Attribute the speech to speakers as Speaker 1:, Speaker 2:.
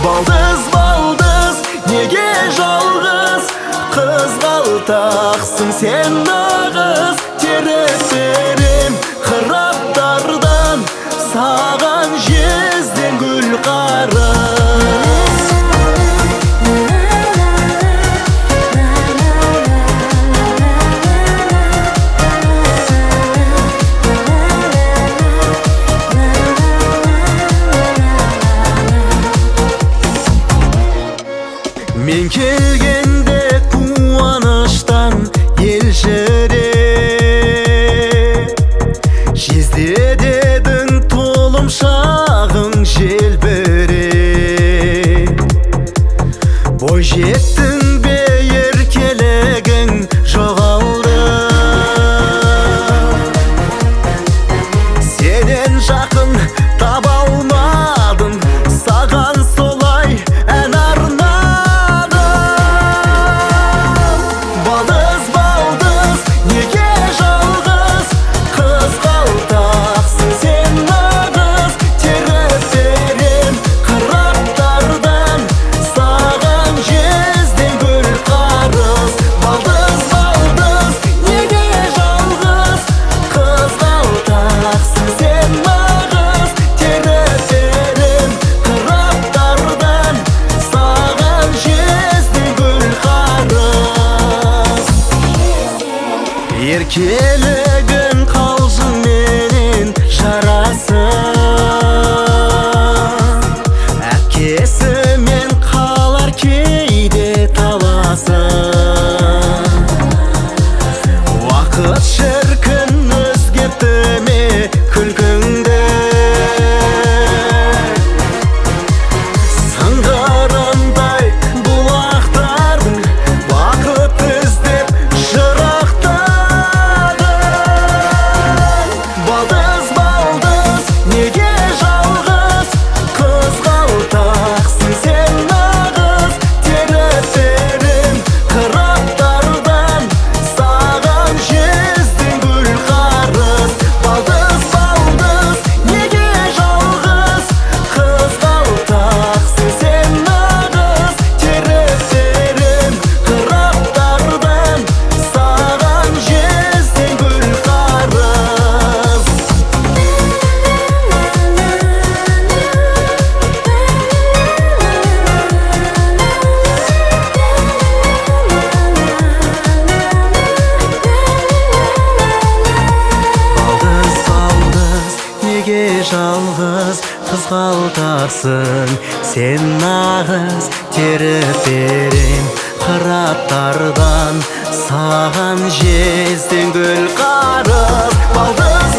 Speaker 1: Baldız baldız nege жалғыз қызғалтақсың сен нағыз тересерем қыраптардан саған жезден гүл қарыз. Мен келгенде қуаныштан елжіре, жезде дедің толымшағың желбіре. Бой жеттің бе еркелігің жоғалды, сенен жақын таба алмадым, саған солай ән арнадым. Балдыз балдыз неге жалғыз қызғалтақсың сен нағыз тересерем қыраптардан саған жезден гүл қарыз. Балдыз балдыз неге жалғыз қызғалтақсың сен нағыз тересерем қыраптардан саған жезден гүл қарыз. Еркелігін қалжыңменен жарасың, әпкесімен қалар кейде таласың. Уақыт шіркін өзгерті ме күлкіңді, сыңғырындай бұлақтардың бақыт іздеп жырақтадың. Балдыз балдыз неге жалғыз қызғалтақсың сен нағыз тересерем қыраптардан саған жезден гүл қарыз. Балдыз балдыз неге жалғыз қызғалтақсың сен нағыз тересерем қыраптардан саған жезден гүл қарыз. Балдыз балдыз неге жалғыз қызғалтақсың сен нағыз тересерем қыраптардан саған жезден гүл қарыз. Балдыз